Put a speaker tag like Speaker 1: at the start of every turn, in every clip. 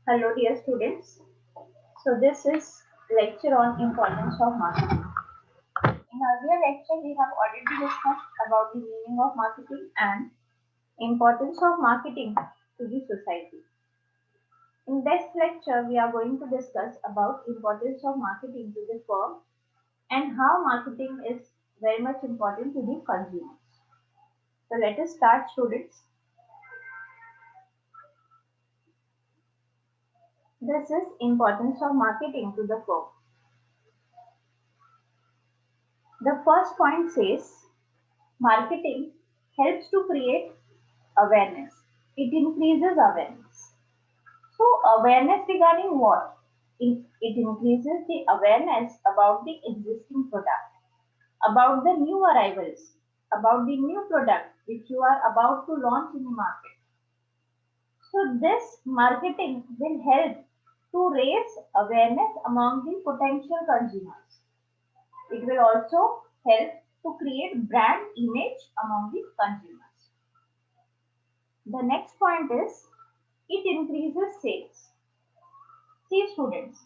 Speaker 1: Hello dear students. So this is lecture on importance of marketing. In earlier lecture we have already discussed about the meaning of marketing and importance of marketing to the society. In this lecture we are going to discuss about importance of marketing to the firm and how marketing is very much important to the consumers. So let us start students. This is importance of marketing to the firm. The first point says marketing helps to create awareness. It increases awareness. So awareness regarding what? It increases the awareness about the existing product, about the new arrivals, about the new product which you are about to launch in the market. So this marketing will help to raise awareness among the potential consumers. It will also help to create brand image among the consumers. The next point is it increases sales. See students,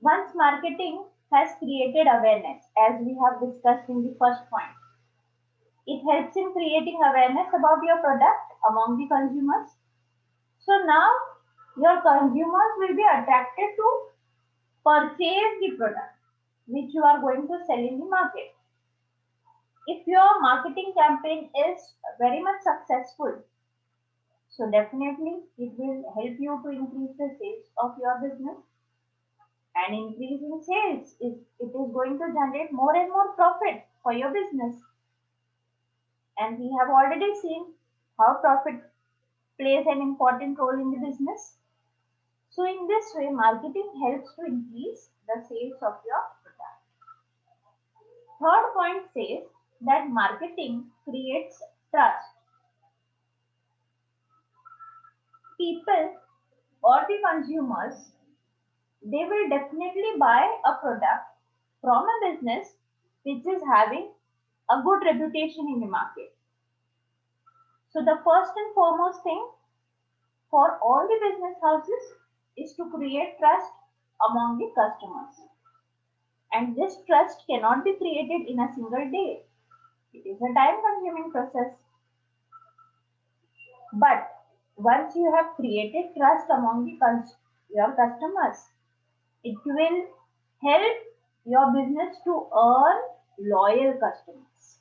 Speaker 1: once marketing has created awareness, as we have discussed in the first point, it helps in creating awareness about your product among the consumers. So now your consumers will be attracted to purchase the product which you are going to sell in the market. If your marketing campaign is very much successful, so definitely it will help you to increase the sales of your business, and increase in sales is it is going to generate more and more profit for your business. And we have already seen how profit plays an important role in the business. So in this way, marketing helps to increase the sales of your product. Third point says that marketing creates trust. People or the consumers, they will definitely buy a product from a business which is having a good reputation in the market. So the first and foremost thing for all the business houses is to create trust among the customers. And this trust cannot be created in a single day. It is a time consuming process. But once you have created trust among your customers, it will help your business to earn loyal customers.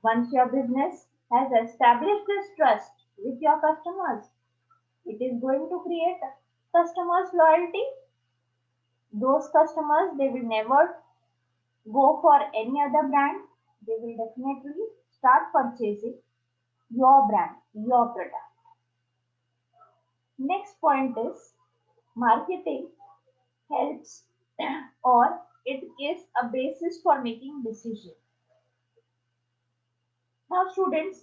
Speaker 1: Once your business has established this trust with your customers, it is going to create customers loyalty. Those customers, they will never go for any other brand. They will definitely start purchasing your brand, your product. Next point is marketing helps or it is a basis for making decision. Now students,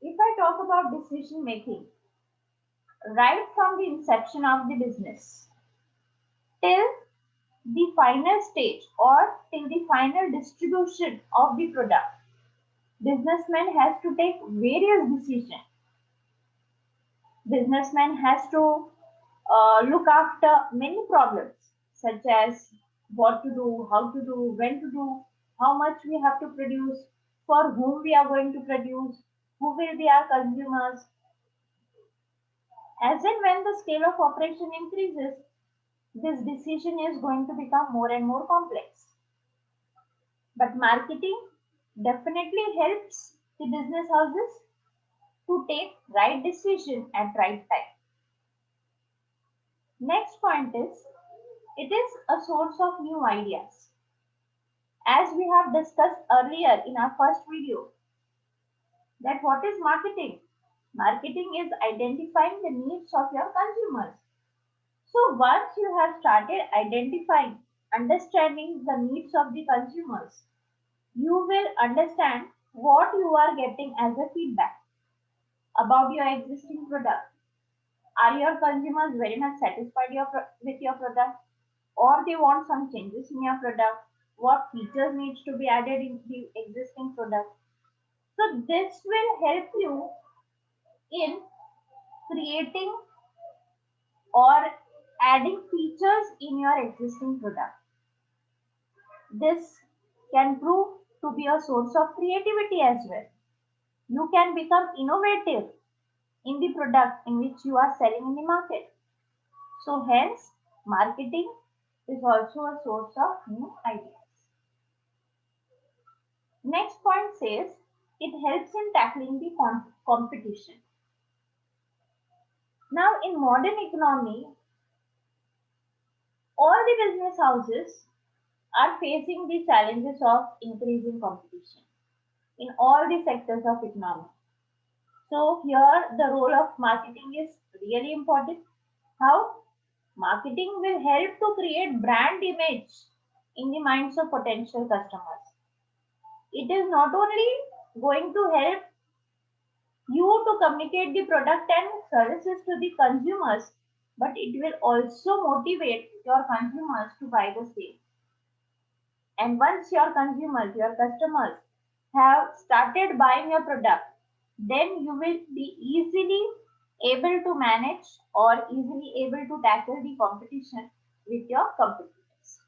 Speaker 1: if I talk about decision making, right from the inception of the business till the final stage or till the final distribution of the product, businessman has to take various decisions. Businessman has to look after many problems such as what to do, how to do, when to do, how much we have to produce, for whom we are going to produce, who will be our consumers. As and when the scale of operation increases, this decision is going to become more and more complex. But marketing definitely helps the business houses to take right decision at right time. Next point is it is a source of new ideas. As we have discussed earlier in our first video, that what is marketing? Marketing is identifying the needs of your consumers. So once you have started identifying, understanding the needs of the consumers, you will understand what you are getting as a feedback about your existing product. Are your consumers very much satisfied with your product, or they want some changes in your product? What features needs to be added in the existing product? So this will help you in creating or adding features in your existing product. This can prove to be a source of creativity as well. You can become innovative in the product in which you are selling in the market. So hence, marketing is also a source of new ideas. Next point says it helps in tackling the competition. Now in modern economy, all the business houses are facing the challenges of increasing competition in all the sectors of economy. So here the role of marketing is really important. How? Marketing will help to create brand image in the minds of potential customers. It is not only going to help you to communicate the product and services to the consumers, but it will also motivate your consumers to buy the same. And once your consumers, your customers have started buying your product, then you will be easily able to manage or easily able to tackle the competition with your competitors.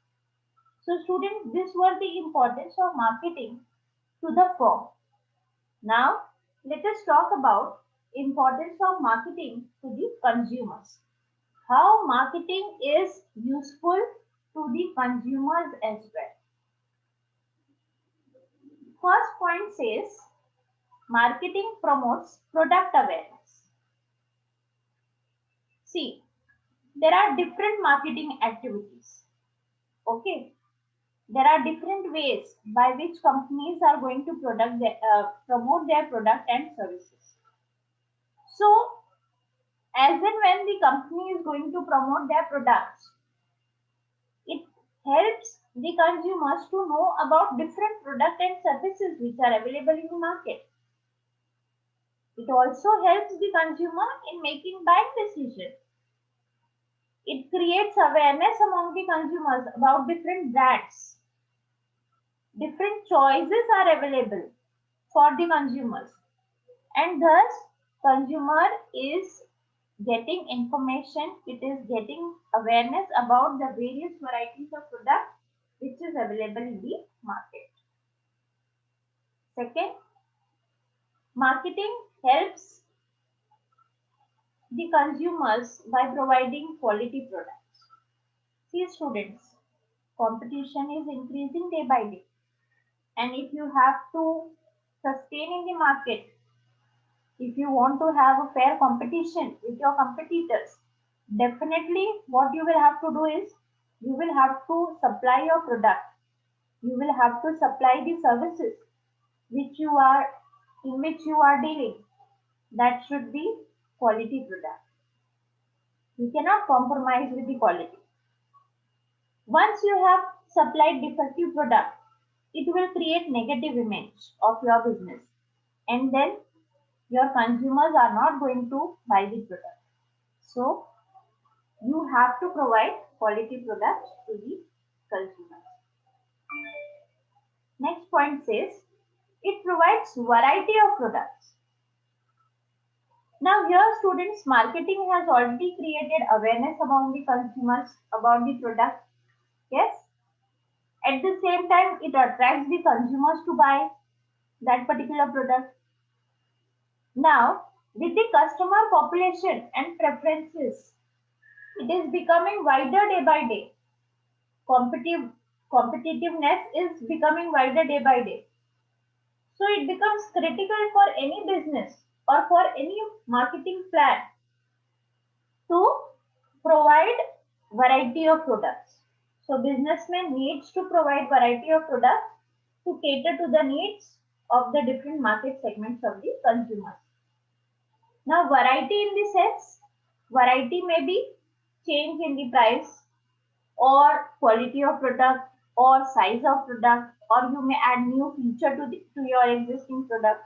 Speaker 1: So students, this was the importance of marketing to the firm. Now let us talk about importance of marketing to the consumers. How marketing is useful to the consumers as well. First point says marketing promotes product awareness. See, there are different marketing activities. Okay, there are different ways by which companies are going to promote their product and services. So, as and when the company is going to promote their products, it helps the consumers to know about different product and services which are available in the market. It also helps the consumer in making buying decisions. It creates awareness among the consumers about different brands. Different choices are available for the consumers, and thus consumer is getting information, it is getting awareness about the various varieties of product which is available in the market. Second, marketing helps the consumers by providing quality products. See students, competition is increasing day by day, and if you have to sustain in the market, if you want to have a fair competition with your competitors, definitely what you will have to do is you will have to supply your product. You will have to supply the services which you are in which you are dealing. That should be quality product. You cannot compromise with the quality. Once you have supplied defective product, it will create negative image of your business, and then your consumers are not going to buy the product. So you have to provide quality products to the consumers. Next point says it provides variety of products. Now here students, marketing has already created awareness among the consumers about the product. Yes. At the same time, it attracts the consumers to buy that particular product. Now, with the customer population and preferences, it is becoming wider day by day. Competitiveness is becoming wider day by day. So it becomes critical for any business or for any marketing plan to provide variety of products. So businessman needs to provide variety of products to cater to the needs of the different market segments of the consumers. Now variety in the sense, variety may be change in the price or quality of product or size of product, or you may add new feature to your existing product.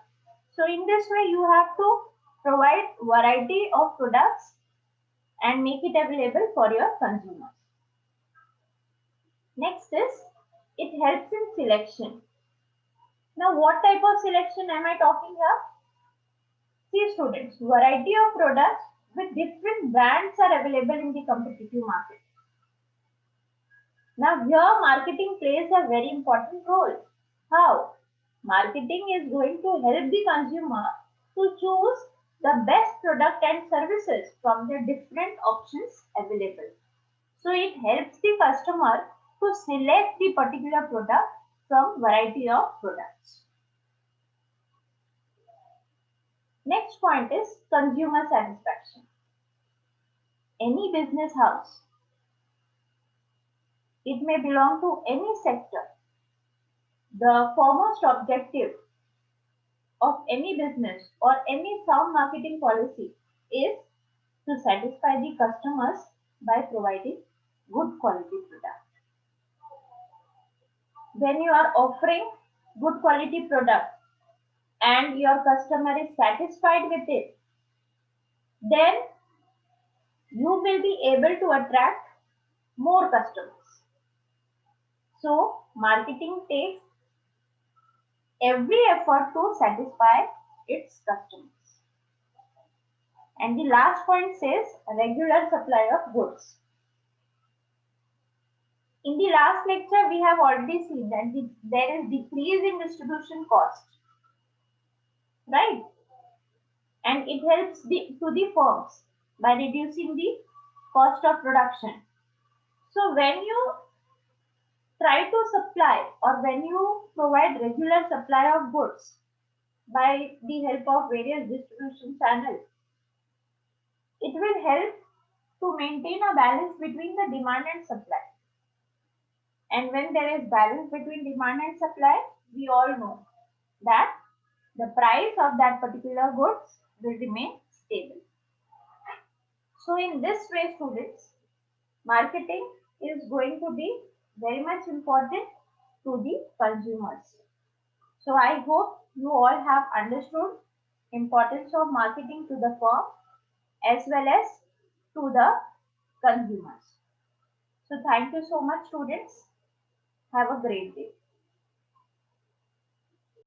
Speaker 1: So in this way you have to provide variety of products and make it available for your consumers. Next is it helps in selection. Now what type of selection am I talking here? See students, variety of products with different brands are available in the competitive market. Now here marketing plays a very important role. How? Marketing is going to help the consumer to choose the best product and services from the different options available. So it helps the customer to select the particular product from variety of products. Next point is consumer satisfaction. Any business house, it may belong to any sector. The foremost objective of any business or any sound marketing policy is to satisfy the customers by providing good quality product. When you are offering good quality product and your customer is satisfied with it, then you will be able to attract more customers. So marketing takes every effort to satisfy its customers. And the last point says regular supply of goods. In the last lecture, we have already seen that there is decrease in distribution cost, right? And it helps to the firms by reducing the cost of production. So when you try to supply or when you provide regular supply of goods by the help of various distribution channels, it will help to maintain a balance between the demand and supply. And when there is balance between demand and supply, we all know that the price of that particular goods will remain stable. So in this way, students, marketing is going to be very much important to the consumers. So I hope you all have understood importance of marketing to the firm as well as to the consumers. So thank you so much, students. Have a great day.